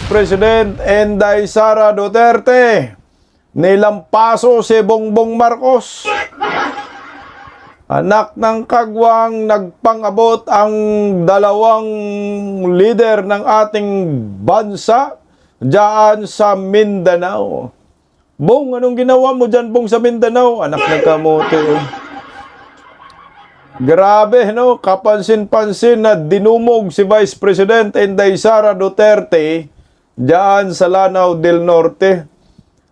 President Inday Sara Duterte. Nilampaso si Bongbong Marcos. Anak ng kagwang nagpang-abot ang dalawang leader ng ating bansa diyan sa Mindanao. Bong, anong ginawa mo dyan, Bong, sa Mindanao? Anak ng kamote. Grabe, no? Kapansin-pansin na dinumog si Vice President Inday Sara Duterte diyan sa Lanao del Norte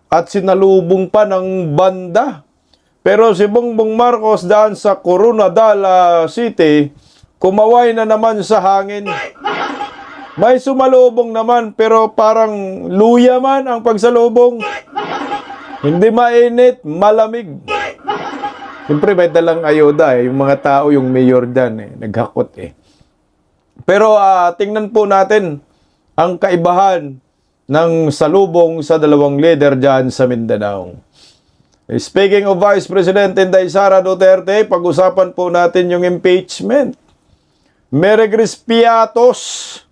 at sinalubong pa ng banda. Pero si Bongbong Marcos diyan sa Coronadal City, kumaway na naman sa hangin. May sumalubong naman pero parang luya man ang pagsalubong. Hindi mainit, malamig. Siyempre may dalang ayuda yung mga tao, yung mayor dyan naghakot Pero tingnan po natin ang kaibahan ng salubong sa dalawang leader dyan sa Mindanao. Speaking of Vice President Inday Sara Duterte, pag-usapan po natin yung impeachment. Meregris Piatos,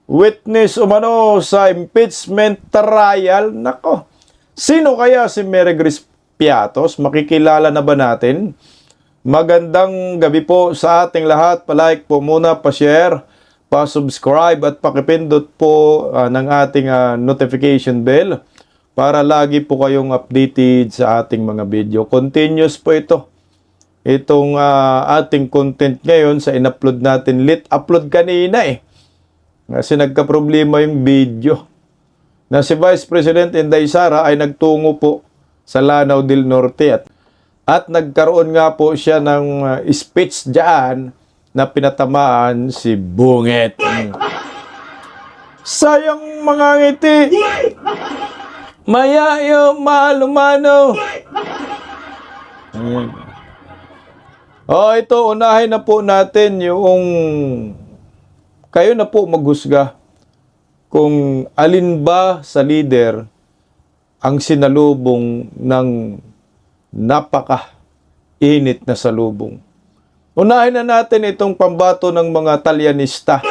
witness umano sa impeachment trial. Nako, sino kaya si Meregris Piatos? Makikilala na ba natin? Magandang gabi po sa ating lahat. Palike po muna, pa-share, pa-subscribe at pakipindot po ng ating notification bell para lagi po kayong updated sa ating mga video. Continuous po ito. Itong ating content ngayon sa in-upload natin. Upload kanina kasi nagka-problema yung video. Na si Vice President Inday Sara ay nagtungo po sa Lanao del Norte at nagkaroon nga po siya ng speech diyan na pinatamaan si Bungit. Sayang mga ngiti, mayayo malumano. Ito, unahin na po natin yung kayo na po maghusga kung alin ba sa leader ang sinalubong ng napaka-init na salubong. Unahin na natin itong pambato ng mga Talyanista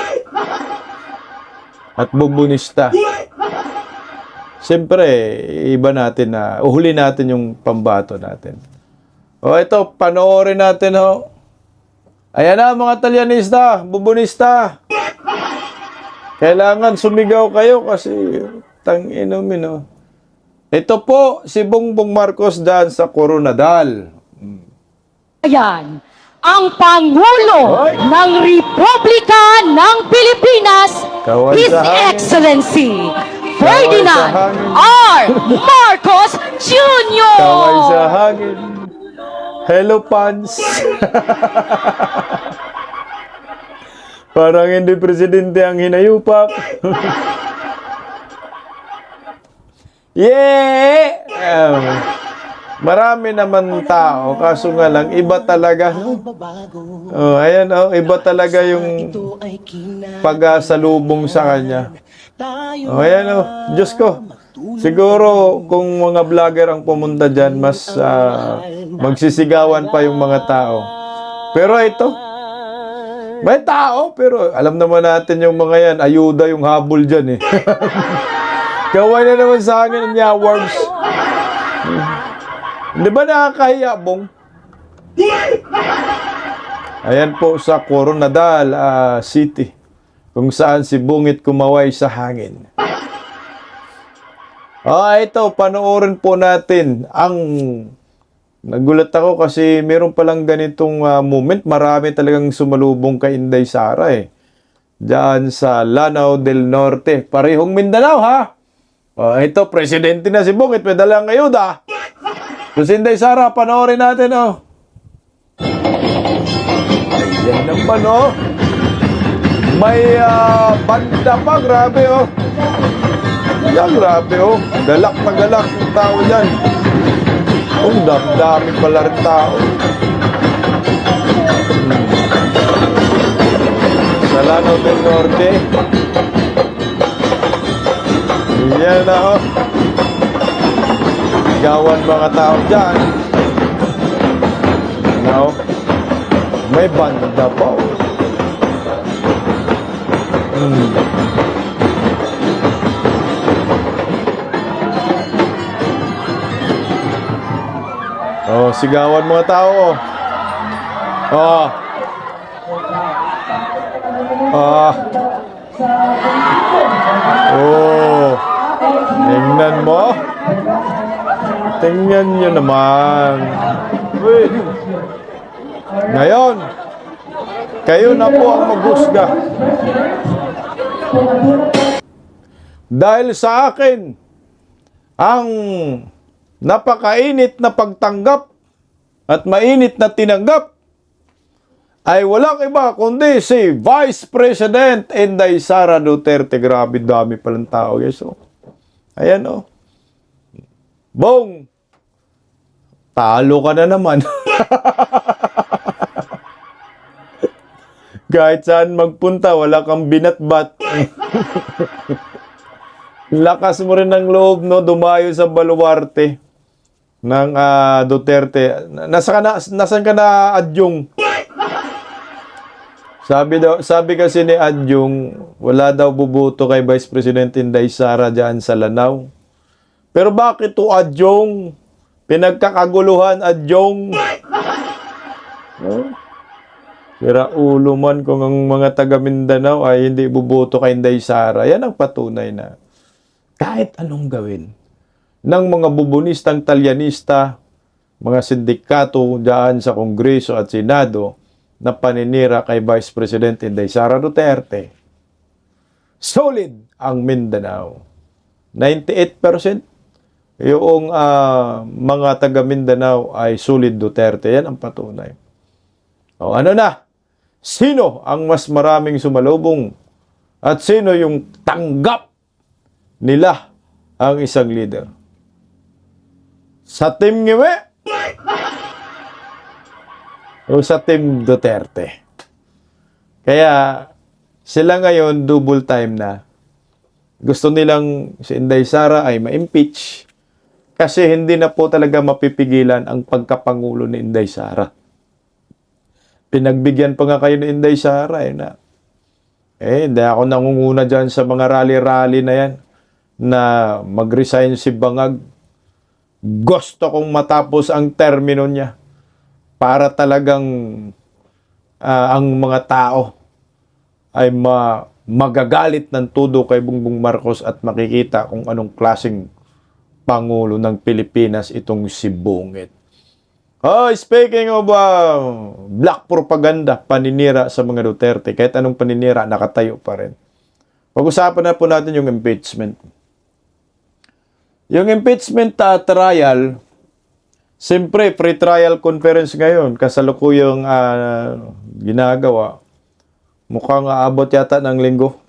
at Bubunista. Siyempre, iba natin na, uhuli natin yung pambato natin. Ito, panoorin natin Ayan na mga Talyanista, Bubunista. Kailangan sumigaw kayo kasi tang-inumin Ito po si Bongbong Marcos dyan sa Coronadal. Ayan, ang Pangulo ng Republika ng Pilipinas, Kaway His sa hangin. Excellency Kaway Ferdinand sa hangin. R. Marcos Jr. Kaway sa hangin. Hello, Pans. Parang hindi presidente ang hinayupak. Yeah! Marami naman tao, kaso nga lang, iba talaga. Ayan, iba talaga yung pagsalubong sa kanya. Ayan, Diyos ko. Siguro, kung mga vlogger ang pumunta dyan, mas magsisigawan pa yung mga tao. Pero ito, may tao, pero alam naman natin yung mga yan, ayuda yung habol dyan Kaway na naman sa akin niya, worms. Di ba nakakahiya, Bong? Ayan po sa Coronadal City, kung saan si Bungit kumaway sa hangin. Ito, panoorin po natin ang... Nagulat ako kasi meron palang ganitong moment. Marami talagang sumalubong kay Inday Sara Diyan sa Lanao del Norte. Parehong Mindanao, ha? Ito, presidente na si Bungit. May dalang ayuda. So, si Inday Sara, panoorin natin, Ayan naman, May banda pa, grabe, Yan, grabe, Galak na galak yung tao dyan. Dami pala rin tao. Sa Lanao del Norte. Yan na, gawan mga tao dyan. May banda pa, Oh, sigawan mga tao. Oh. Ah. Oh. Tingnan mo. Tingnan nyo naman. Uy. Ngayon, kayo na po ang maghusga. Dahil sa akin, ang napakainit na pagtanggap at mainit na tinanggap ay walang iba kundi si Vice President Inday Sara Duterte. Grabe, dami palang tao, guys. Oh. Ayan, oh. Bong! Talo ka na naman. Kahit saan magpunta, wala kang binatbat. Lakas mo rin ng loob, no? Dumayo sa baluarte ng Duterte. Nasaan ka na, Adjong? Sabi kasi ni Adjong, wala daw bubuto kay Vice President Inday Sara dyan sa Lanao. Pero bakit to, Adjong? Pinagkakaguluhan, Adjong. Sira ulo man kung ang mga taga Mindanao ay hindi buboto kay Inday Sara. Yan ang patunay na kahit anong gawin ng mga bubunistang talyanista, mga sindikato dyan sa Kongreso at Senado na paninira kay Vice President Inday Sara Duterte, solid ang Mindanao. 98% yung mga taga Mindanao ay solid Duterte. Yan ang patunay. O ano na? Sino ang mas maraming sumalubong? At sino yung tanggap nila ang isang leader? Sa Team Ngiwe o sa Team Duterte? Kaya sila ngayon double time na. Gusto nilang si Inday Sara ay ma-impeach kasi hindi na po talaga mapipigilan ang pagkapangulo ni Inday Sara. Pinagbigyan pa nga kayo ni Inday Sara na. Hindi ako nangunguna dyan sa mga rally-rally na yan na mag-resign si Bangag. Gusto kong matapos ang termino niya para talagang ang mga tao ay magagalit ng todo kay Bongbong Marcos at makikita kung anong klaseng pangulo ng Pilipinas itong si Bungit. Oh, speaking of black propaganda, paninira sa mga Duterte, kahit anong paninira, nakatayo pa rin. Pag-usapan na po natin yung impeachment. Yung impeachment trial, siyempre, pre-trial conference ngayon, kasalukuyang ginagawa. Mukhang aabot yata ng linggo.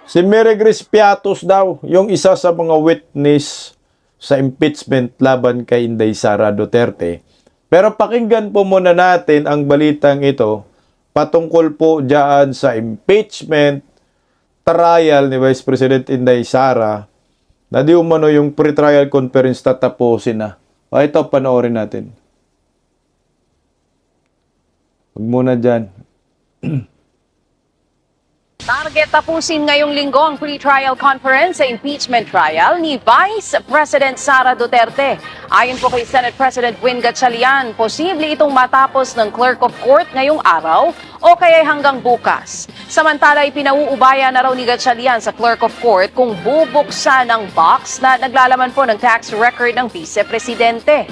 Si Mary Grace Piatos daw, yung isa sa mga witness sa impeachment laban kay Inday Sara Duterte. Pero pakinggan po muna natin ang balitang ito patungkol po dyan sa impeachment trial ni Vice President Inday Sara na di umano yung pre-trial conference tatapusin na. O ito, panoorin natin. Huwag muna dyan. Target tapusin ngayong linggo ang pre-trial conference sa impeachment trial ni Vice President Sara Duterte. Ayon po kay Senate President Win Gatchalian, posible itong matapos ng Clerk of Court ngayong araw o kaya hanggang bukas. Samantala, ipinauubaya na raw ni Gatchalian sa Clerk of Court kung bubuksan ang box na naglalaman po ng tax record ng Vice Presidente.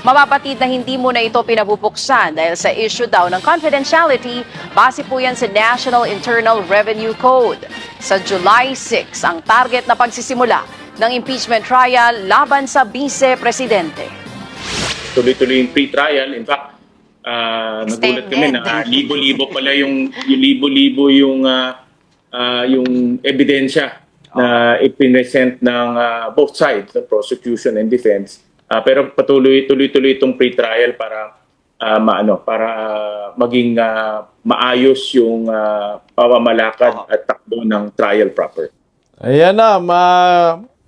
Mapapatid na hindi mo na ito pinabubuksan dahil sa issue daw ng confidentiality, base po yan sa National Internal Revenue Code. Sa July 6 ang target na pagsisimula ng impeachment trial laban sa Vice Presidente. Tuloy-tuloy yung pre-trial. In fact, nagulat kami na libo-libo pala yung libo-libo yung ebidensya na ipinesent ng both sides, the prosecution and defense. Pero tuloy-tuloy itong pre-trial para maging maayos yung pamamalakad at takbo ng trial proper. Ayan na,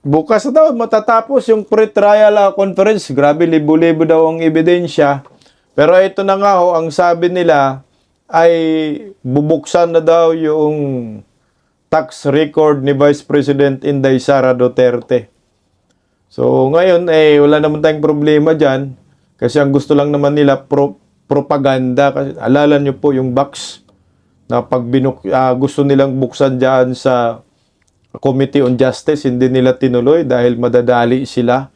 bukas na daw matatapos yung pre-trial conference. Grabe, libo-libo daw ang ebidensya. Pero ito na nga ho, ang sabi nila ay bubuksan na daw yung tax record ni Vice President Inday Sara Duterte. So ngayon wala naman tayong problema diyan kasi ang gusto lang naman nila propaganda. Kasi alala nyo po yung box na pag gusto nilang buksan diyan sa Committee on Justice, hindi nila tinuloy dahil madadali sila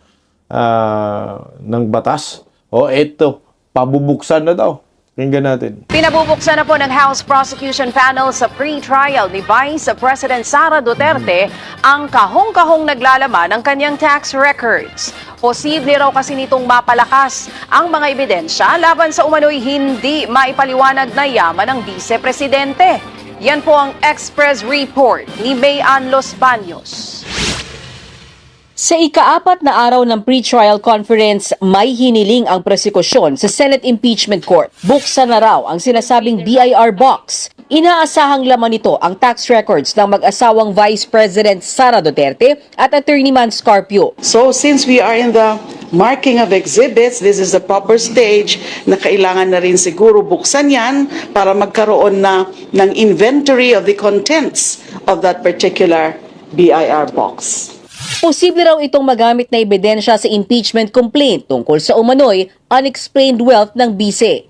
ng batas. O eto, pabubuksan na daw. Tingnan natin. Pinabubuksan na po ng House Prosecution Panel sa pre-trial ni Vice President Sara Duterte ang kahong-kahong naglalaman ng kanyang tax records. Posible raw kasi nitong mapalakas ang mga ebidensya laban sa umano'y hindi maipaliwanag na yaman ng Vice Presidente. Yan po ang Express Report ni Mayan Los Baños. Sa ika-4 na araw ng pre-trial conference, may hiniling ang prosekusyon sa Senate Impeachment Court. Buksan na raw ang sinasabing BIR box. Inaasahang laman nito ang tax records ng mag-asawang Vice President Sara Duterte at Attorney Man Scarpio. So since we are in the marking of exhibits, this is the proper stage na kailangan na rin siguro buksan yan para magkaroon na ng inventory of the contents of that particular BIR box. Posible raw itong magamit na ebidensya sa impeachment complaint tungkol sa umano'y unexplained wealth ng bise.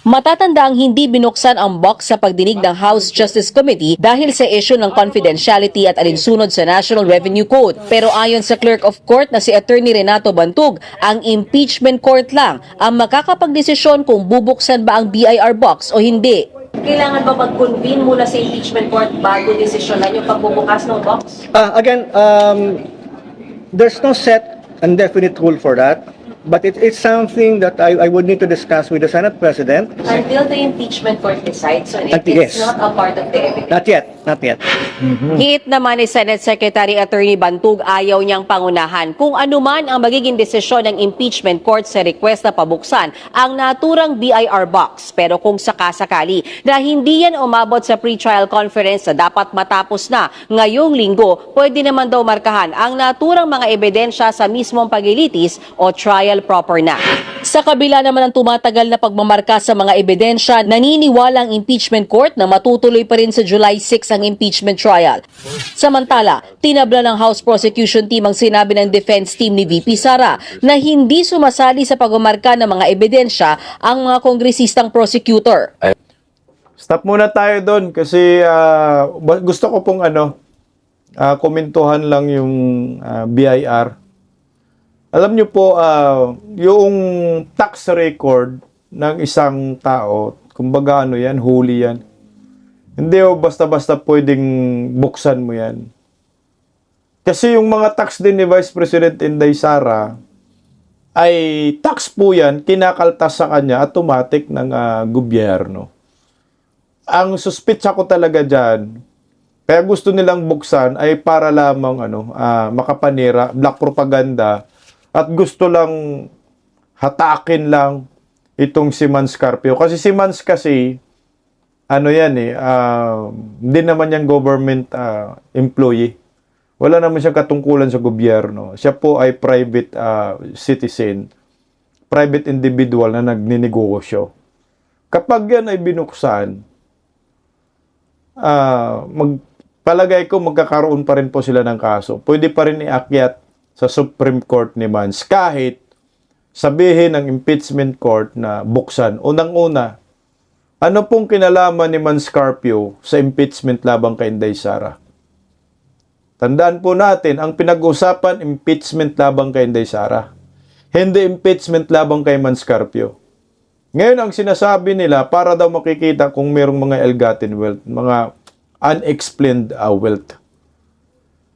Matatanda ang hindi binuksan ang box sa pagdinig ng House Justice Committee dahil sa issue ng confidentiality at alinsunod sa National Revenue Code. Pero ayon sa Clerk of Court na si Attorney Renato Bantug, ang impeachment court lang ang makakapagdesisyon kung bubuksan ba ang BIR box o hindi. Kailangan ba mag-convene muna sa impeachment court bago desisyonan yung pagbubukas ng box? Again, there's no set and definite rule for that, but it's something that I would need to discuss with the Senate President. Until the impeachment court decides, so Yes. it's not a part of the evidence. Not yet. Hit naman ni Senate Secretary Attorney Bantug, ayaw niyang pangunahan kung anuman ang magiging desisyon ng impeachment court sa request na pabuksan ang naturang BIR box. Pero kung sakasakali na hindi yan umabot sa pre-trial conference na dapat matapos na ngayong linggo, pwede naman daw markahan ang naturang mga ebidensya sa mismong paglilitis o trial proper na. Sa kabila naman ng tumatagal na pagmamarka sa mga ebidensya, naniniwala ang impeachment court na matutuloy pa rin sa July 6 ang impeachment trial. Samantala, tinabla ng House Prosecution Team ang sinabi ng defense team ni VP Sara na hindi sumasali sa pagmamarka ng mga ebidensya ang mga kongresistang prosecutor. Stop muna tayo doon kasi gusto ko pong komentuhan lang yung BIR. Alam niyo po, yung tax record ng isang tao, kumbaga yan, huli yan. Hindi basta-basta pwedeng buksan mo yan. Kasi yung mga tax din ni Vice President Inday Sara, ay tax po yan, kinakaltas sa kanya, automatic ng gobyerno. Ang suspitsa ko talaga dyan, kaya gusto nilang buksan ay para lamang makapanira, black propaganda, at gusto lang hatakin lang itong si Man Scarpio. Kasi si Mans kasi, hindi naman yung government employee. Wala naman siyang katungkulan sa gobyerno. Siya po ay private citizen, private individual na nagninegosyo. Kapag yan ay binuksan, palagay ko magkakaroon pa rin po sila ng kaso. Pwede pa rin iakyat sa Supreme Court ni Mans kahit sabihin ng impeachment court na buksan. Unang-una, ano pong kinalaman ni Man Scarpio sa impeachment labang kay Inday Sara? Tandaan po natin, ang pinag-usapan, impeachment labang kay Inday Sara. Hindi impeachment labang kay Man Scarpio. Ngayon, ang sinasabi nila, para daw makikita kung mayroong mga ill-gotten wealth, mga unexplained wealth.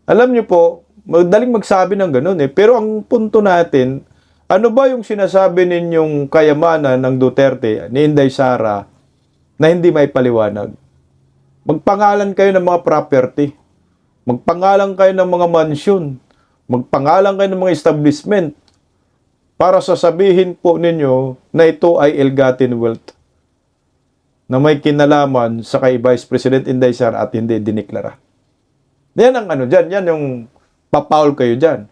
Alam niyo po, madaling magsabi ng ganun Pero ang punto natin, ano ba yung sinasabi ninyong kayamanan ng Duterte, ni Inday Sara, na hindi may paliwanag? Magpangalan kayo ng mga property. Magpangalan kayo ng mga mansion. Magpangalan kayo ng mga establishment para sasabihin po ninyo na ito ay ill-gotten wealth na may kinalaman sa kay Vice President Inday Sara at hindi diniklara. Yan ang dyan. Yan yung papaul kayo dyan.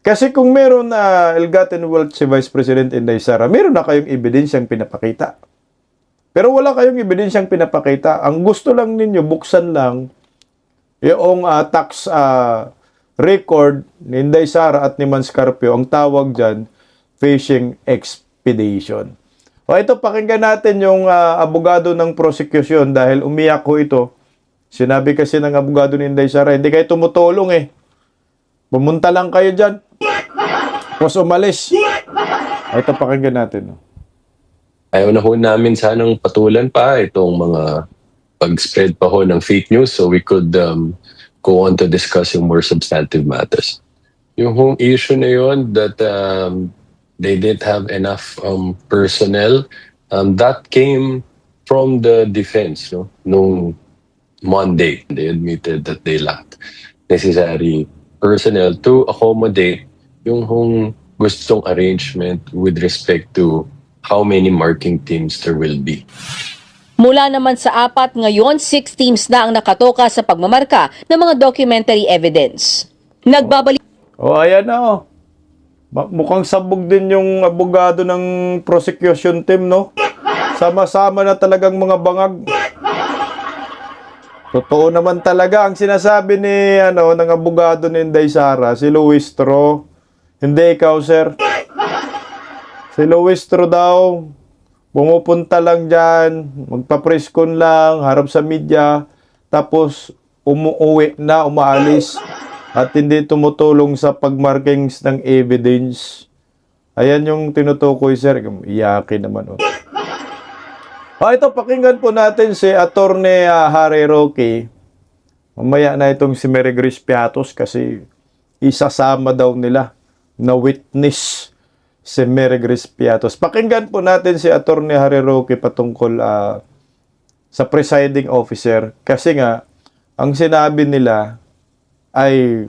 Kasi kung meron na ill-gotten wealth si Vice President Inday Sara, meron na kayong ebidensyang pinapakita. Pero wala kayong ebidensyang pinapakita. Ang gusto lang ninyo, buksan lang yung tax record ni Inday Sara at ni Mans Carpio, ang tawag dyan, fishing expedition. O ito, pakinggan natin yung abogado ng prosecution dahil umiyak ko ito. Sinabi kasi ng abogado ni Inday Sara, hindi kayo tumutulong eh. Pumunta lang kayo dyan. Tapos umalis. O ito, pakinggan natin. Ayaw na ho namin sanang patulan pa itong mga pag-spread pa ho ng fake news so we could go on to discuss yung more substantive matters. Yung home issue na yun that they didn't have enough personnel, that came from the defense. No? Nung Monday, they admitted that they lacked necessary personnel to accommodate yung hong gustong arrangement with respect to how many marking teams there will be. Mula naman sa 4, ngayon 6 teams na ang nakatoka sa pagmamarka ng mga documentary evidence. Nagbabalik O ayan na oh. Mukhang sabog din yung abogado ng prosecution team, no? Sama-sama na talagang mga bangag. Totoo naman talaga ang sinasabi ni ng abogado ni Inday Sara, si Luis Tro. Hindi ikaw, sir. Si Luis Tro daw, pumupunta lang dyan, magpa-press-con lang, harap sa media, tapos umuwi na, umaalis, at hindi tumutulong sa pagmarkings ng evidence. Ayan yung tinutukoy, sir. Iyakin naman. Ito, pakinggan po natin si Attorney Harry Roque. Mamaya na itong si Mary Grace Piatos kasi isasama daw nila na witness si Mary Grace Piatos. Pakinggan po natin si Attorney Harry Roque patungkol sa presiding officer. Kasi nga, ang sinabi nila ay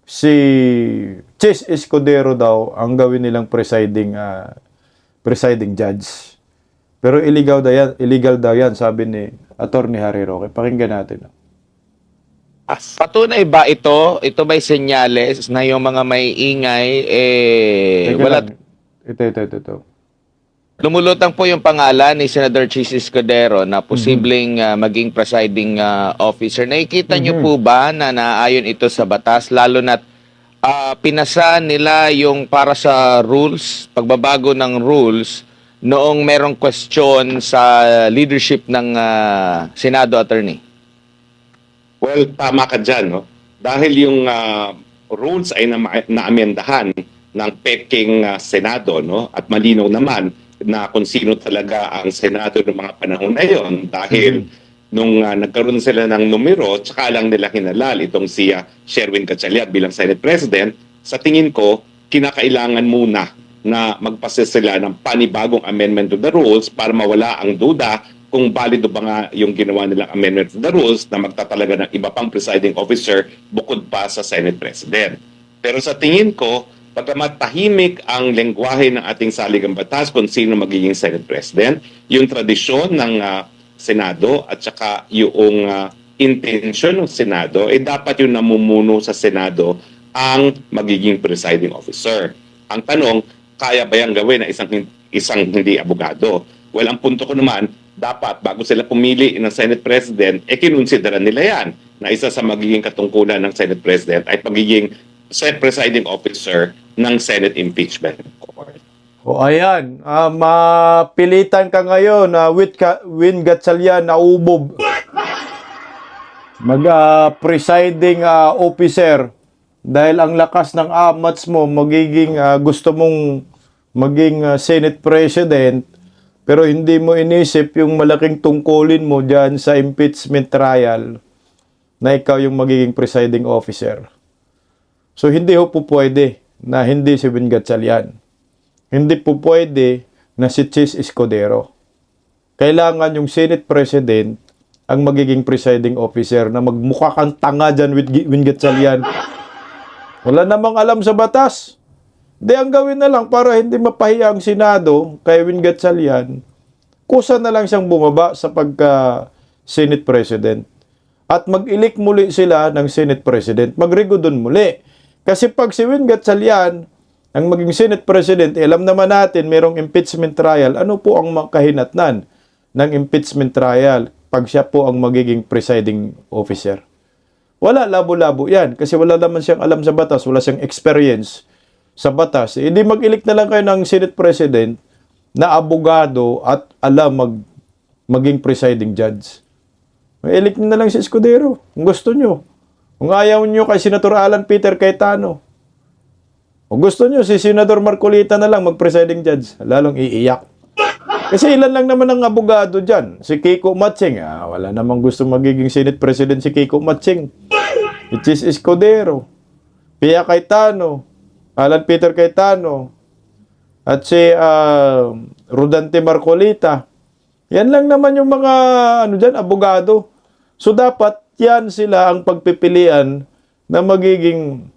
si Chis Escudero daw ang gawin nilang presiding judge. Pero illegal daw yan, sabi ni Attorney Harry Roque. Pakinggan natin. Patunay ba ito? Ito ba'y senyales na yung mga may ingay, Teka wala... lang. Ito. Lumulutang po yung pangalan ni Senator Chis Escudero na posibleng maging presiding officer. Nakikita niyo po ba na naayon ito sa batas, lalo na pinasa nila yung para sa rules, pagbabago ng rules, noong merong question sa leadership ng Senado, Attorney? Well, tama ka dyan, no? Dahil yung rules ay naamendahan ng peking Senado, no? At malinaw naman na kung sino talaga ang Senado ng mga panahon na yon. Dahil nung nagkaroon sila ng numero, tsaka lang nila hinalal itong si Sherwin Gatchalian bilang Senate President, sa tingin ko, kinakailangan muna na magpasa sila ng panibagong amendment to the rules para mawala ang duda kung valido ba nga yung ginawa nilang amendment to the rules na magtatalaga ng iba pang presiding officer bukod pa sa Senate President. Pero sa tingin ko, pagkamat tahimik ang lengguwahe ng ating saligang batas kung sino magiging Senate President, yung tradisyon ng Senado at saka yung intention ng Senado, dapat yung namumuno sa Senado ang magiging presiding officer. Ang tanong, kaya ba yung gawin na isang hindi abogado? Well, ang punto ko naman, dapat bago sila pumili ng Senate President, kinonsidera nila yan na isa sa magiging katungkulan ng Senate President ay pagiging presiding officer ng Senate Impeachment Court. O ayan, mapilitan ka ngayon na Win Gatchalian na ubob. Presiding officer. Dahil ang lakas ng amats mo, gusto mong maging Senate President, pero hindi mo inisip yung malaking tungkulin mo dyan sa impeachment trial na ikaw yung magiging presiding officer. So, hindi po pwede na hindi si Win Gatchalian. Hindi po pwede na si Chis Escudero. Kailangan yung Senate President ang magiging presiding officer na magmukha kang tanga dyan with Win Gatchalian. Wala namang alam sa batas. Di ang gawin na lang para hindi mapahiya ang Senado kay Win Gatchalian, kusa na lang siyang bumaba sa pagka-Senate President. At mag-elect muli sila ng Senate President. Magregodon muli. Kasi pag si Win Gatchalian ang maging Senate President, alam naman natin merong impeachment trial. Ano po ang kahinatnan ng impeachment trial pag siya po ang magiging presiding officer? Wala, labo-labo yan. Kasi wala naman siyang alam sa batas, wala siyang experience sa batas. Hindi mag-elect na lang kayo ng Senate President na abogado at alam maging presiding judge. May-elect na lang si Escudero kung gusto nyo. Kung ayaw nyo kay Senator Alan Peter Cayetano. Kung gusto nyo, si Senador Marcolita na lang mag-presiding judge. Lalong iiyak. Kasi ilan lang naman ang abogado dyan. Si Kiko Matching. Wala namang gusto magiging Senate President si Kiko Matching. Which is Escudero. Pia Cayetano. Alan Peter Cayetano. At si Rodante Marcolita. Yan lang naman yung mga abogado. So dapat yan sila ang pagpipilian na magiging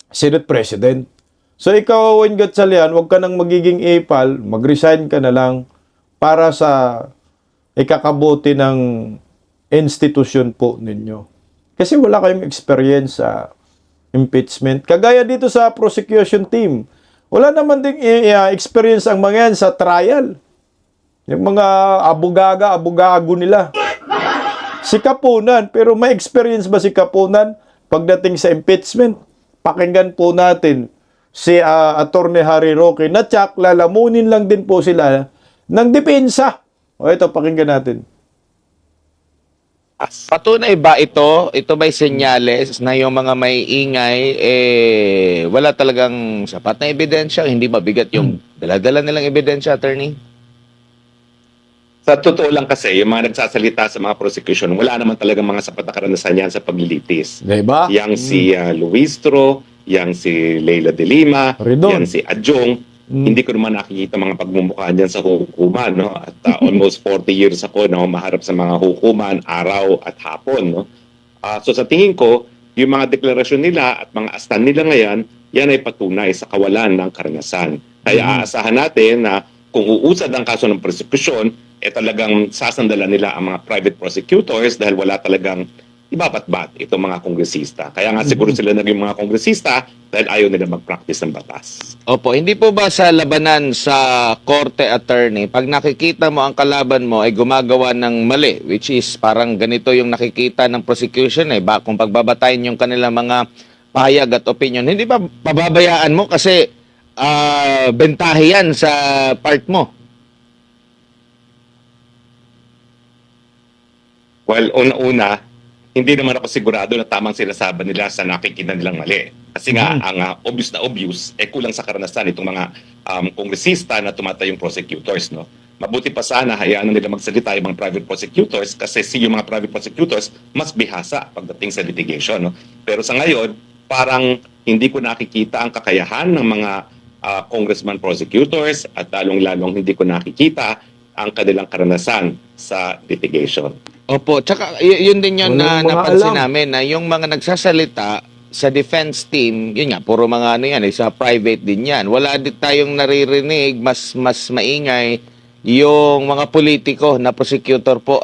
Senate President. So ikaw, Win Gatchalian, huwag ka nang magiging ipal, mag-resign ka na lang para sa ikakabuti ng institusyon po ninyo. Kasi wala kayong experience sa impeachment. Kagaya dito sa prosecution team, wala naman ding experience ang mga yan sa trial. Yung mga abogago nila. Si Kapunan, pero may experience ba si Kapunan pagdating sa impeachment? Pakinggan po natin si Attorney Harry Roque na tsak, lalamunin lang din po sila ng depensa. O ito, pakinggan natin. Patunay ba ito? Ito ba'y senyales na yung mga may ingay, wala talagang sapat na ebidensya? Hindi mabigat yung dala-dala nilang ebidensya, attorney? Sa totoo lang kasi, yung mga nagsasalita sa mga prosecution, wala naman talagang mga sapat na karanasan yan sa paglilitis. Diba? Yang si Luistro, yang si Leila de Lima, Ridon. yang si Adjong. Hindi ko naman nakikita mga pagmumukhaan dyan sa hukuman. No? At almost 40 years ako na humaharap sa mga hukuman, araw at hapon. No? So sa tingin ko, yung mga deklarasyon nila at mga astan nila ngayon, yan ay patunay sa kawalan ng karanasan. Kaya aasahan natin na kung uusad ang kaso ng prosecution, talagang sasandalan nila ang mga private prosecutors dahil wala talagang ibabat-bat itong mga kongresista. Kaya nga siguro sila naging mga kongresista dahil ayaw nila mag-practice ng batas. Opo, hindi po ba sa labanan sa korte, attorney, pag nakikita mo ang kalaban mo ay gumagawa ng mali, which is parang ganito yung nakikita ng prosecution, kung pagbabatayin yung kanilang mga pahayag at opinion, hindi ba pababayaan mo kasi bentahe yan sa part mo? Well, una-una, hindi naman ako sigurado na tamang sinasabi nila sa nakikita nilang mali. Kasi nga, ang obvious na obvious, kulang sa karanasan itong mga kongresista na tumatayong prosecutors. No? Mabuti pa sana, hayaan na nila magsalita yung mga private prosecutors kasi yung mga private prosecutors mas bihasa pagdating sa litigation. No? Pero sa ngayon, parang hindi ko nakikita ang kakayahan ng mga congressman prosecutors at lalong-lalong hindi ko nakikita ang kanilang karanasan sa litigation. Opo, tsaka yun din yun na Walang mga napansin alam. namin na yung mga nagsasalita sa defense team, yun nga, puro mga sa private din yan. Wala din tayong naririnig, mas maingay yung mga politiko na prosecutor po,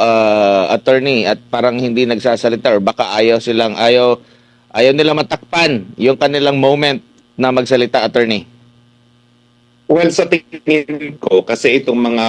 attorney, at parang hindi nagsasalita or baka ayaw nila matakpan yung kanilang moment na magsalita, attorney. Well, sa tingin ko, kasi itong mga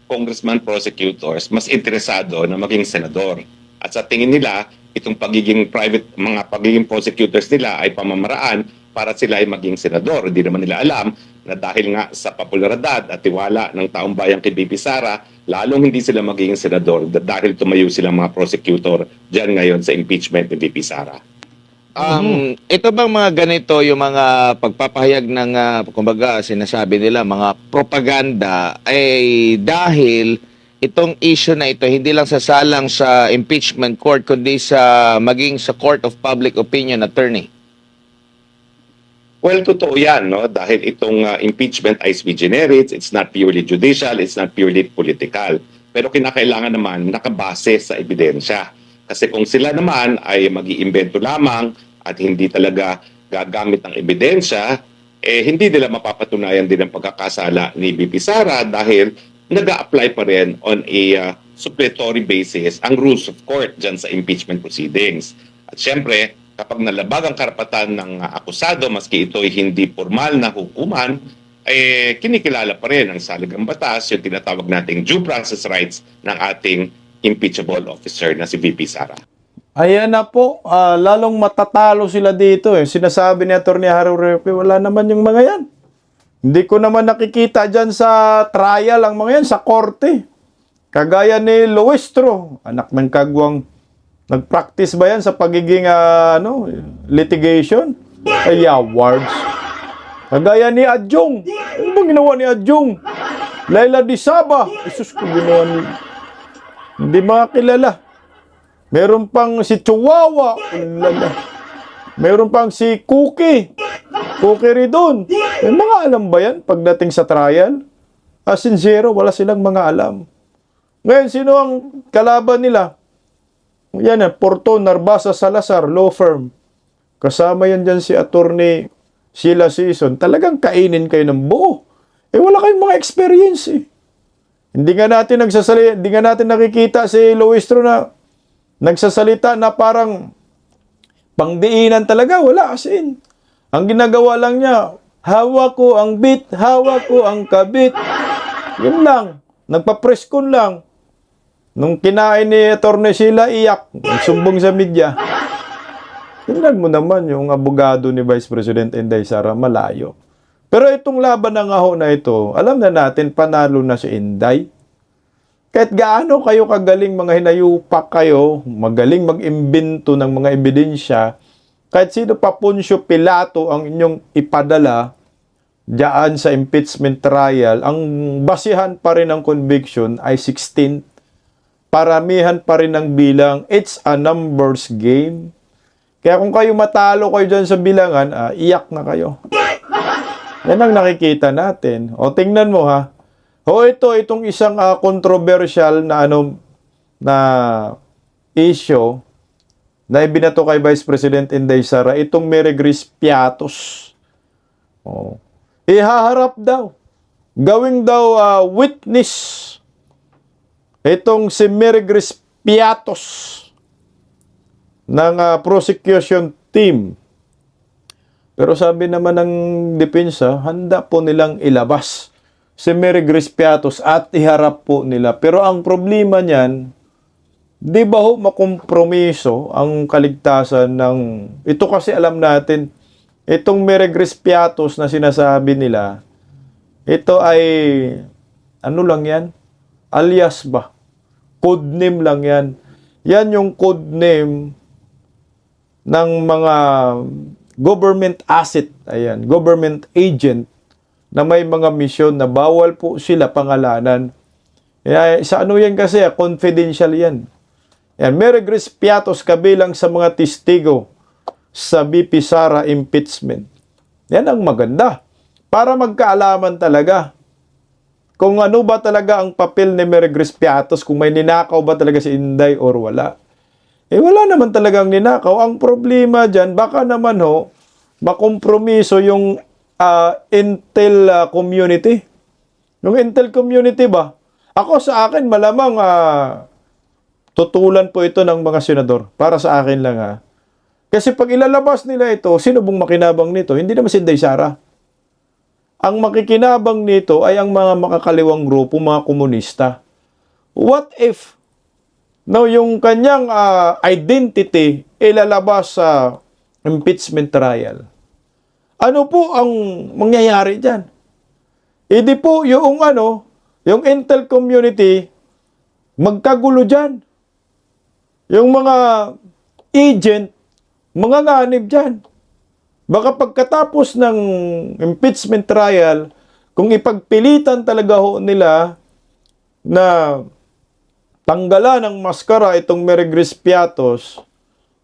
congressman prosecutors mas interesado na maging senador. At sa tingin nila, itong mga pagiging prosecutors nila ay pamamaraan para sila ay maging senador. Hindi naman nila alam na dahil nga sa popularidad at tiwala ng taong bayan kay BP Sara, lalong hindi sila magiging senador dahil tumayo silang mga prosecutor dyan ngayon sa impeachment ni BP Sara. Ito bang mga ganito, yung mga pagpapahayag ng, kumbaga, sinasabi nila, mga propaganda, ay dahil itong issue na ito, hindi lang sasalang sa impeachment court, kundi maging sa court of public opinion, attorney? Well, totoo yan, no? Dahil itong impeachment ay sui generis, it's not purely judicial, it's not purely political. Pero kinakailangan naman nakabase sa ebidensya. Kasi kung sila naman ay mag-iimbento lamang at hindi talaga gagamit ng ebidensya, hindi nila mapapatunayan din ang pagkakasala ni BP Sara dahil nag-a-apply pa rin on a supplementary basis ang rules of court dyan sa impeachment proceedings. At syempre, kapag nalabag ang karapatan ng akusado, maski ito ay hindi formal na hukuman, kinikilala pa rin ang saligang batas, yung tinatawag nating due process rights ng ating impeachable officer na si VP Sara. Ayan na po, lalong matatalo sila dito eh. Sinasabi ni Atty. Harry Roque, wala naman yung mga yan. Hindi ko naman nakikita dyan sa trial ang mga yan, sa korte. Kagaya ni Luistro, anak ng kagwang, nag-practice ba yan sa pagiging litigation? Ay, awards. Kagaya ni Adjong. Ano bang ginawa ni Adjong? Laila Di Saba. Isus ko ginawa ni... Hindi makakilala. Meron pang si Chihuahua. Ulala. Meron pang si Cookie. Cookie Ridon. May mga alam ba yan pagdating sa trial? As in zero, wala silang mga alam. Ngayon, sino ang kalaban nila? Yan, Porto Narbasa Salazar, law firm. Kasama yan dyan si Attorney Sheila Season. Talagang kainin kayo ng buo. Wala kayong mga experience eh. Hindi nga natin nakikita si Luistro na nagsasalita na parang pangdiinan talaga. Wala, as in. Ang ginagawa lang niya, hawak ko ang bit, hawak ko ang kabit. Yun lang. Nagpa-preskon lang. Nung kinain ni Atty. Sheila, iyak. Nagsumbong sa media. Tingnan mo naman yung abogado ni Vice President Inday Sara, malayo. Pero itong laban ng aho na ito, alam na natin, panalo na si Inday. Kahit gaano kayo kagaling mga hinayupak kayo, magaling mag-imbento ng mga ebidensya, kahit sino pa Poncio Pilato ang inyong ipadala diyan sa impeachment trial, ang basihan pa rin ng conviction ay 16. Paramihan pa rin ng bilang. It's a numbers game. Kaya kung kayo matalo kayo dyan sa bilangan, iyak na kayo. Yan ang nakikita natin. O tingnan mo ha. O itong isang controversial na issue na ibinato kay Vice President Inday Sara, itong Mary Grace Piatos. O, ihaharap daw. Gawing daw witness itong si Mary Grace Piatos ng prosecution team. Pero sabi naman ng depensa, handa po nilang ilabas si Mary Grace Piatos at iharap po nila. Pero ang problema niyan, di ba ho makompromiso ang kaligtasan ng... Ito kasi alam natin, itong Mary Grace Piatos na sinasabi nila, ito ay, ano lang yan? Alias ba? Codename lang yan. Yan yung codename ng mga government asset, ayan, government agent na may mga misyon na bawal po sila pangalanan. Sa ano yan kasi, confidential yan. Yan, Mary Grace Piatos kabilang sa mga testigo sa BP Sara impeachment. Yan ang maganda. Para magkaalaman talaga kung ano ba talaga ang papel ni Mary Grace Piatos, kung may ninakaw ba talaga si Inday or wala. Wala naman talagang ninakaw. Ang problema dyan, baka naman makompromiso yung Intel community. Yung Intel community ba? Ako sa akin, malamang tutulan po ito ng mga senador. Para sa akin lang Kasi pag ilalabas nila ito, sino bang makinabang nito? Hindi naman si Inday Sara. Ang makikinabang nito ay ang mga makakaliwang grupo, mga komunista. What if yung kanyang identity ilalabas sa impeachment trial? Ano po ang mangyayari dyan? Hindi po yung Intel community, magkagulo dyan. Yung mga agent, mga nganib dyan. Baka pagkatapos ng impeachment trial, kung ipagpilitan talaga nila na tanggalan ng maskara itong Mary Grace Piatos,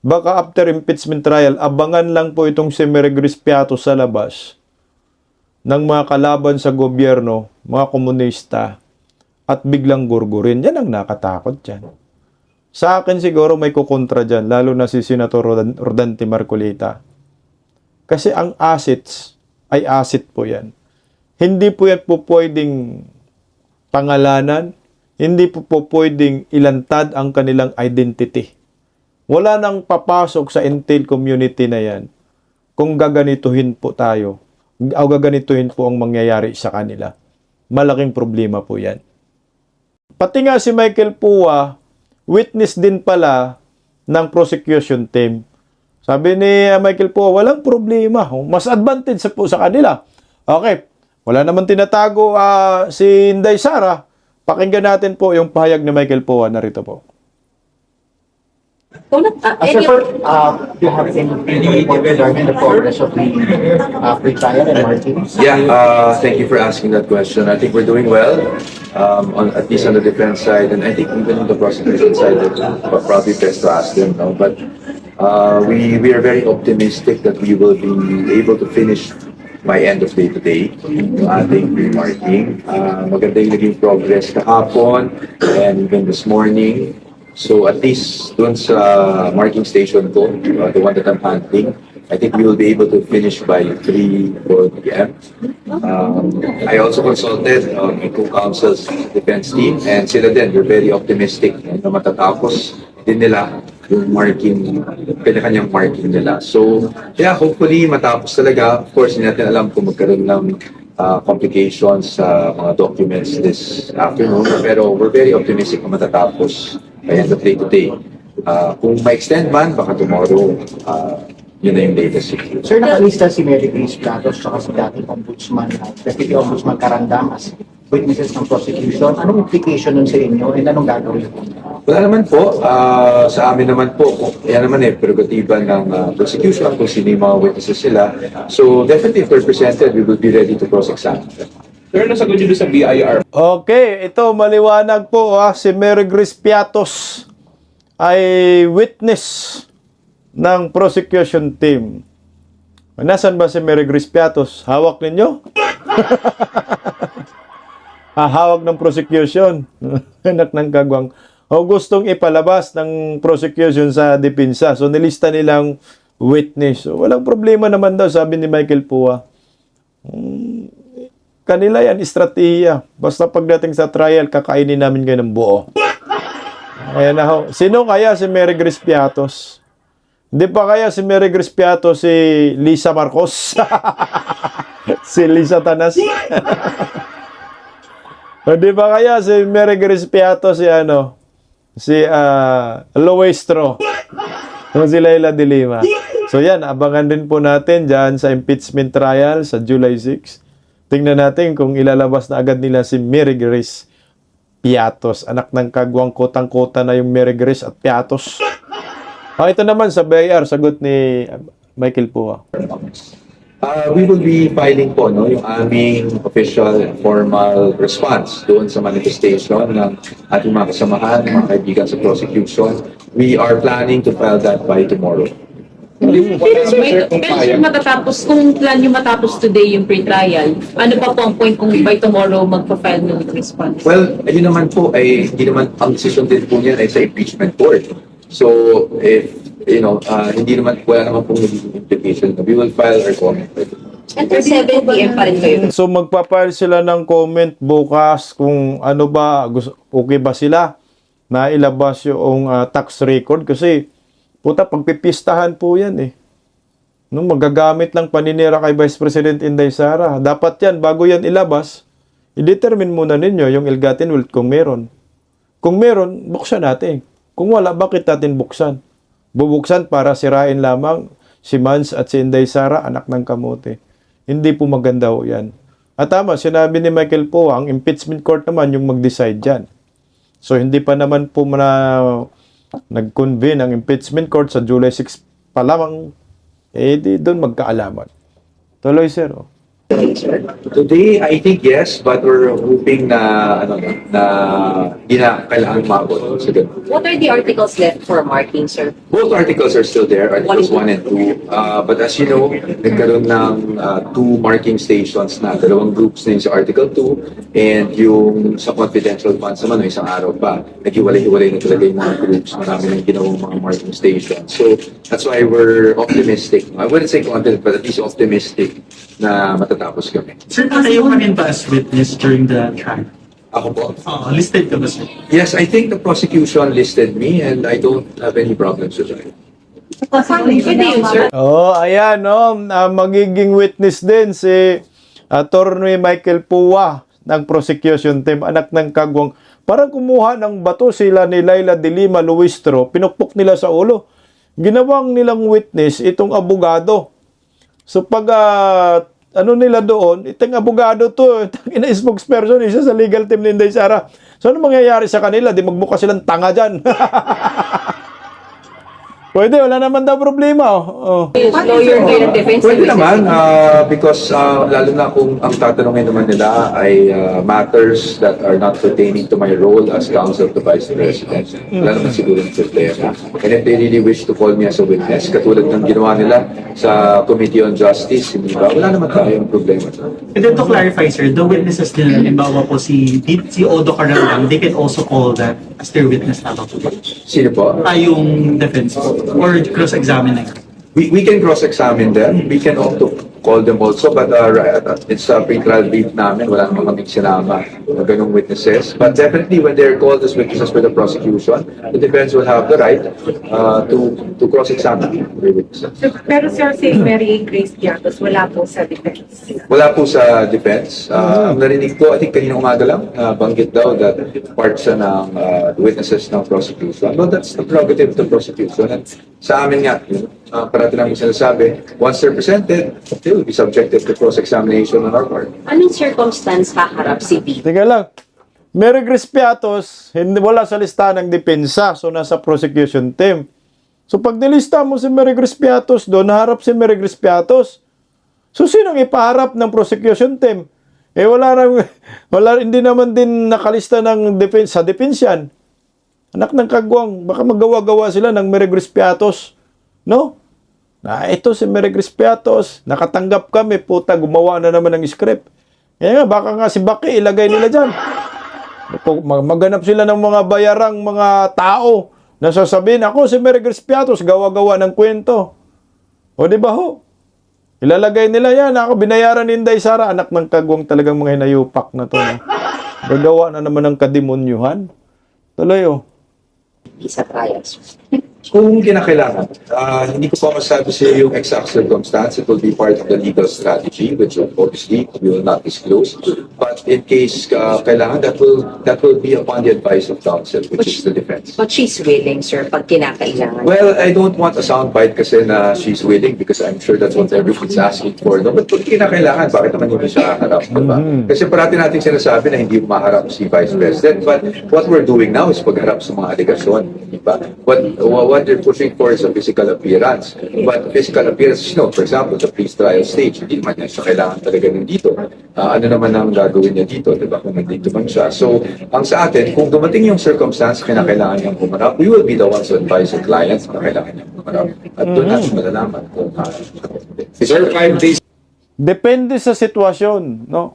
baka after impeachment trial, abangan lang po itong si Mary Grace Piatos sa labas ng mga kalaban sa gobyerno, mga komunista, at biglang gurgurin. Yan ang nakatakot dyan. Sa akin siguro may kukontra dyan, lalo na si Senator Rodante Marcolita. Kasi ang assets ay asset po yan. Hindi po yan po pwedeng pangalanan, hindi po pwedeng ilantad ang kanilang identity. Wala nang papasok sa Intel community na yan kung gaganituhin po tayo o gaganituhin po ang mangyayari sa kanila. Malaking problema po yan. Pati nga si Michael Pua, witness din pala ng prosecution team. Sabi ni Michael po, walang problema. Mas advantage po sa kanila. Okay, wala naman tinatago si Inday Sara. Pakinggan natin po yung pahayag ni Michael Poa. Narito po. Sir, do you have any regarding the progress of the pre-trial and marking? Yeah, thank you for asking that question. I think we're doing well, at least on the defense side, and I think even on the prosecution side, that probably best to ask them. No? But we are very optimistic that we will be able to finish by end of day today yung ating pre-marking. Maganda yung naging progress kahapon and even this morning. So at least dun sa marking station ko, the one that I'm handling, I think we will be able to finish by 3-4 p.m. I also consulted my co-counsel's defense team and sila din, they're very optimistic na matatapos din nila yung marking, kanya-kanyang marking nila. So yeah, hopefully matapos talaga. Of course, hindi natin alam kung magkaroon ng complications sa mga documents this afternoon, pero we're very optimistic na matatapos by end of day today. Kung ma-extend man, baka tomorrow, yun na yung latest. Sir, nakalista si Mary Grace Platos at si dating ombudsman, Deputy Ombudsman Carandang as witnesses ng prosecution. Anong implication nun sa inyo and anong gagawin po? Wala naman po. Sa amin naman po, yan naman prerogatiba ng prosecution kung sino yung mga witnesses sila. So definitely if they're presented, we will be ready to cross-examine them. Pero nasagot nyo doon sa BIR. Okay, ito maliwanag po si Mary Grace Piatos ay witness ng prosecution team. Nasaan ba si Mary Grace Piatos? Hawak ninyo? Hawak ng prosecution. Anak ng kagwang. O gustong ipalabas ng prosecution sa depensa. So nilista nilang witness. So, walang problema naman daw, sabi ni Michael Pua. Kanila yan, estratehiya. Basta pagdating sa trial, kakainin namin kayo ng buo. Ayan na ho. Sino kaya si Mary Grace Piatos? Hindi pa kaya si Mary Grace Piatos si Lisa Marcos? Si Lisa Tanas? Hindi pa kaya si Mary Grace Piatos si Loestro? Si Laila de Lima. So yan, abangan din po natin dyan sa impeachment trial sa July 6. Tingnan natin kung ilalabas na agad nila si Mary Grace Piatos. Anak ng kagwang, kotang-kota na yung Mary Grace at Piatos. Ito naman sa BIR, sagot ni Michael Pua. We will be filing po yung aming official and formal response doon sa manifestation ng ating mga kasamahan, mga kaibigan sa prosecution. We are planning to file that by tomorrow. Pero matatapos, kung plan nyo matapos today yung pre-trial, ano pa po ang point kung by tomorrow magpa-file ng response? Well, ayun naman po, hindi naman ang decision din po niyan ay sa impeachment court. So, if, hindi naman, wala naman pong implication. We will file our comment. Until 7 p.m. pa rin kayo. So magpapile sila ng comment bukas kung ano ba, okay ba sila na ilabas yung tax record kasi puta, pagpipistahan po yan No, magagamit lang paninira kay Vice President Inday Sara. Dapat yan, bago yan ilabas, i-determine muna ninyo yung ill-gotten wealth kung meron. Kung meron, buksan natin. Kung wala, bakit natin buksan? Bubuksan para sirain lamang si Mans at si Inday Sara, anak ng kamote. Hindi po maganda ho yan. At tama, sinabi ni Michael po, ang impeachment court naman yung mag-decide dyan. So, hindi pa naman po nag-convene ang impeachment court sa July 6 pa lamang, di doon magkaalaman. Tuloy, sir. Today, I think yes, but we're hoping na hindi na kailangan umabot. So, What are the articles left for marking, sir? both articles are still there, articles 1 and 2. But as you know, nagkaroon ng 2 marking stations na, dalawang groups na yung sa Article 2 and yung sa confidential funds naman, isang araw pa. Naghiwalay-hiwalay na talaga yung mga groups. Marami nang ginawang mga marking stations. So that's why we're optimistic. I wouldn't say confident, but at least optimistic na matatapos kami. Sir, kayo pa rin ba as witness during the trial? Ako po? Listed ka ba, sir? Yes, I think the prosecution listed me and I don't have any problems with that. Pwede yun, sir. Ayan, magiging witness din si Attorney Michael Pua ng prosecution team, anak ng kagwang. Parang kumuha ng bato sila ni Laila de Lima Luistro, pinukpok nila sa ulo. Ginawang nilang witness itong abogado. So pag ano nila doon, itong abogado to, ina spokesperson, isa sa legal team ni Inday Sara. So ano mangyayari sa kanila? Di magbuka silang tanga dyan. Pwede, wala naman daw problema. Oh. Lawyer kayo ng defense. Pwede naman, because lalo na kung ang tatanungin naman nila ay matters that are not pertaining to my role as counsel to Vice President. Wala naman siguro ng problema. And if they really wish to call me as a witness, katulad ng ginawa nila sa Committee on Justice, hindi ba? Wala naman tayong problema. And then to clarify, sir, the witnesses nila, halimbawa po si Odo Carandang, they can also call that as their witness na po. Sino po? Yung defense po. Or cross-examining. We can cross-examine them. We can also call them also, but it's a pre-trial brief namin. Wala namang kaming sinama na ganung witnesses. But definitely, when they're called as witnesses for the prosecution, the defense will have the right to cross-examine the witnesses. Pero sir, si Mary Grace Piatos, wala po sa defense. Wala po sa defense. Ang narinig ko, I think kanina umaga lang, banggit daw that part siya ng witnesses ng prosecution. But that's the prerogative of the prosecution. And sa amin nga, parati namin sinasabi, once they're presented, they will be subjected to cross-examination on our part. Anong circumstance haharap si B? Teka lang. Mary Grace Piatos, hindi, wala sa listahan ng depensa. So, nasa prosecution team. So, pag nilista mo si Mary Grace Piatos doon, naharap si Mary Grace Piatos. So, sinong ipaharap ng prosecution team? Eh, hindi naman din nakalista ng sa depensa yan. Anak ng kagwang, baka magawa-gawa sila ng Mary Grace Piatos. No? Ito si Mary Grace Piatos, nakatanggap kami, puta, gumawa na naman ng script. Kaya nga, baka nga si Baki ilagay nila dyan. Maghanap sila ng mga bayarang mga tao na sasabihin, ako si Mary Grace Piatos, gawa-gawa ng kwento. O di ba ho? Ilalagay nila yan. Ako, binayaran ni Inday Sara, anak ng kagwang talagang mga hinayupak na to. Gagawa na naman ng kademonyuhan. Tuloy oh. Sa trials. Kung kinakailangan, hindi ko pa masabi sa iyo yung exact circumstance. It will be part of the legal strategy, which obviously we will not disclose. But in case kailangan, that will be upon the advice of counsel, which is the defense. But she's willing, sir, pag kinakailangan. Well, I don't want a soundbite kasi na she's willing because I'm sure that's what everyone's asking for. No? But kung kinakailangan, bakit naman hindi siya harap? Diba? Kasi parati natin sinasabi na hindi maharap si Vice President. But what we're doing now is pagharap sa mga aligasyon. Diba? What they're pushing for is a physical appearance. But physical appearance, for example, the pre-trial stage, hindi naman niya siya kailangan talaga nandito. Ano naman ang gagawin niya dito, diba? Kung nandito man siya. So, ang sa atin, kung dumating yung circumstance, kinakailangan niyang kumarap, we will be the ones to advise the clients na kailangan niyang kumarap. At doon natin malalaman kung Sir, 5 days. Depende sa sitwasyon, no?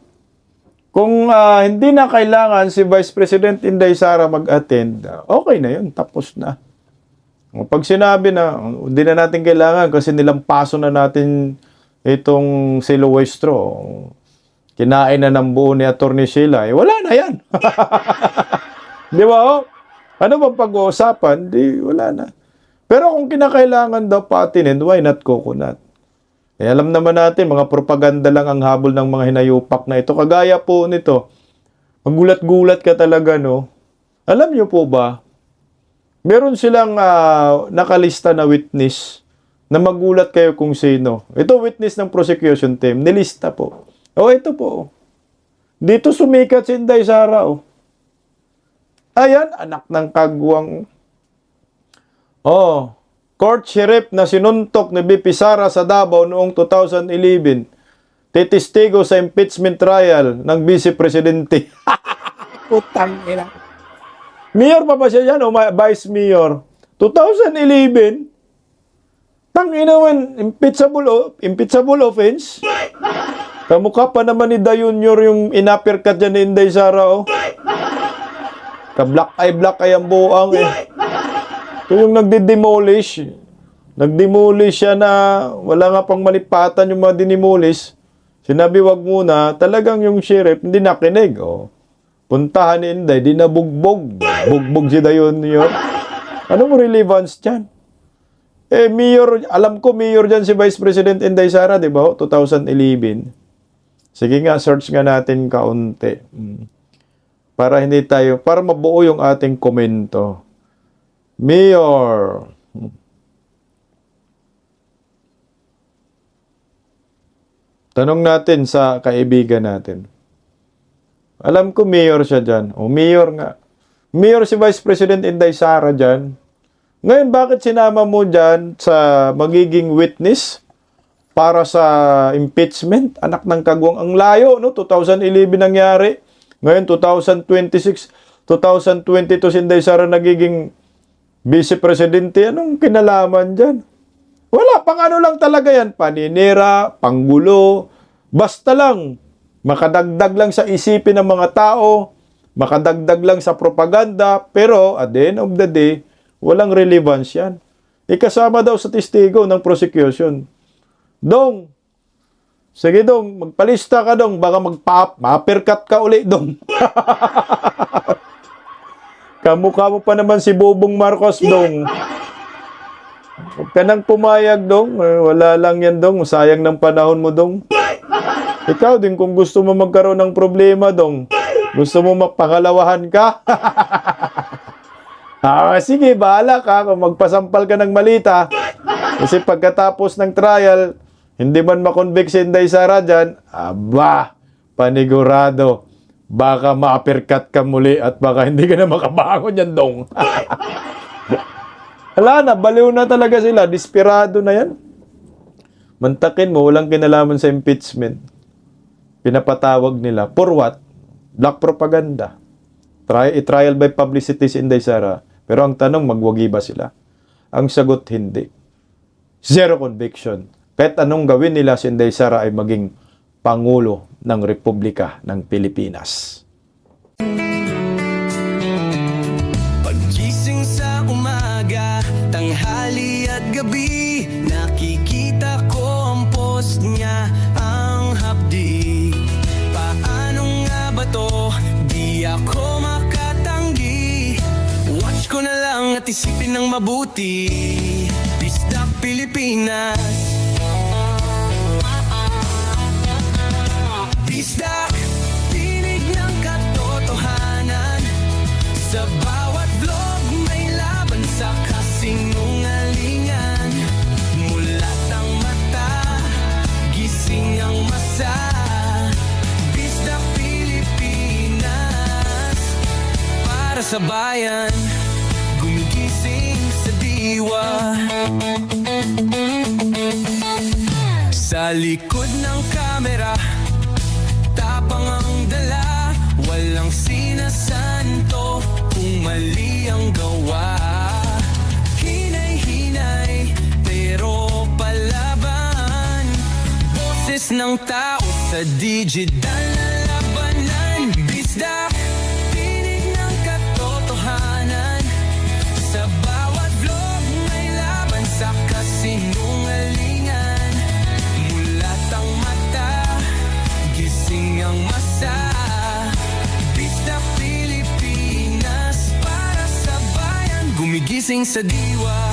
Kung hindi na kailangan si Vice President Inday Sara mag-attend, okay na yun, tapos na. Pag sinabi na, hindi na natin kailangan kasi nilampaso na natin itong si Luistro, kinain na ng buo ni Atty. Sheila, wala na yan. Di ba? Oh? Ano bang pag-uusapan? Di, wala na. Pero kung kinakailangan daw patinin, why not coconut? Alam naman natin, mga propaganda lang ang habol ng mga hinayupak na ito. Kagaya po nito, magulat-gulat ka talaga, no? Alam niyo po ba, meron silang nakalista na witness na magulat kayo kung sino. Ito witness ng prosecution team, nilista po. Ito po. Dito sumikat si Inday Sara, Ayan, anak ng kagwang. Court sheriff na sinuntok ni BP Sara sa Davao noong 2011. Testigo sa impeachment trial ng Vice Presidente. Putang ina. Mayor pa ba siya yan o Vice Mayor? 2011? Tangina man, impeachable offense? Kamukha pa naman ni Da Junior yung inapirkat dyan ni Inday Sara, Ka-black eye ang buang, Ito yung nagdi-demolish. Nag-demolish siya na wala nga pang malipatan yung mga dinimolish. Sinabi wag muna, talagang yung sheriff hindi nakinig, Puntahan ni Inday, di nabugbog. Bugbog si Da Junior. Anong relevance dyan? Mayor, alam ko mayor dyan si Vice President Inday Sara, di ba? 2011. Sige nga, search nga natin kaunti. Para mabuo yung ating komento. Mayor. Tanong natin sa kaibigan natin. Alam ko mayor siya dyan. O mayor nga. Mayor si Vice President Inday Sara dyan. Ngayon, bakit sinama mo dyan sa magiging witness para sa impeachment? Anak ng kagwang. Ang layo, no? 2011 nangyari. Ngayon, 2026, 2022 si Inday Sara nagiging Vice Presidente. Anong kinalaman dyan? Wala, pang ano lang talaga yan. Paninira, panggulo. Basta lang, makadagdag lang sa isipin ng mga tao, makadagdag lang sa propaganda, pero at the end of the day, walang relevance yan. Ikasama daw sa testigo ng prosecution. Dong, sige dong, magpalista ka dong, baka ma-uppercut ka uli dong. Kamukha mo pa naman si Bobong Marcos dong. Huwag ka nang pumayag dong, wala lang yan dong, sayang ng panahon mo dong. Ikaw din kung gusto mo magkaroon ng problema dong, gusto mo mapangalawahan ka? Sige, bahala ka kung magpasampal ka ng malita. Kasi pagkatapos ng trial, hindi man makonvict si Inday Sara dyan, aba, panigurado. Baka ma-uppercut ka muli at baka hindi ka na makabangon yan dong. Wala na, baliw na talaga sila. Desperado na yan. Mantakin mo, walang kinalaman sa impeachment. Pinapatawag nila. For what? Black propaganda. Trial by publicity si Inday Sara. Pero ang tanong, magwagi ba sila? Ang sagot, hindi. Zero conviction. Kahit anong gawin nila, si Inday Sara ay maging Pangulo ng Republika ng Pilipinas. Pagising sa umaga, tanghali at gabi, nakikita ko ang post niya, ang hapdi. Paano nga ba to? Di ako makatanggi. Watch ko na lang at isipin ng mabuti. Bisdak Pilipinas. Bisdak, tinig ng katotohanan. Sa bawat vlog may laban sa kasinungalingan. Mulat ang mata, gising ang masa. Bisdak Pilipinas, para sa bayan, gumigising sa diwa. Sa likod ng kamera, tapang ang dala, walang sinasanto kung mali ang gawa. Hinay-hinay, pero palaban. Boses ng tao sa digital na labanan. Bisdak, tinig ng katotohanan. Sa bawat vlog may laban sa kasinungalingan. Mulat ang mata, gising ang masa. Bisdak Pilipinas, para sa bayan, gumigising sa diwa.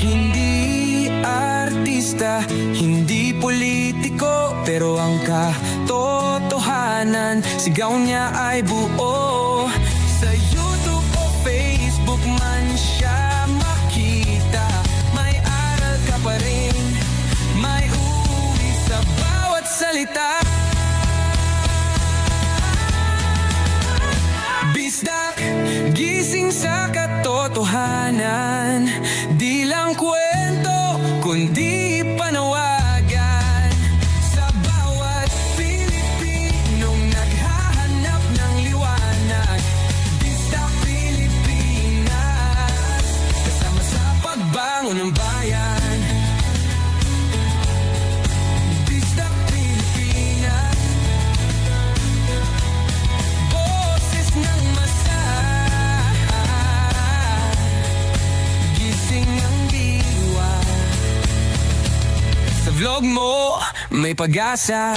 Hindi artista, hindi politiko, pero ang katotohanan, sigaw niya ay buo. Sa YouTube o Facebook man siya makita, may aral ka pa rin, may uwi sa bawat salita. Bisdak, gising sa katotohanan, di lang kwento, kundi panawagan. Sa bawat Pilipinong naghahanap ng liwanag. Bisdak Pilipinas, kasama sa pagbangon ng bayan. Bisdak Pilipinas, boses ng masa, gising ang diwa. Sa vlog mo, may pag-asa.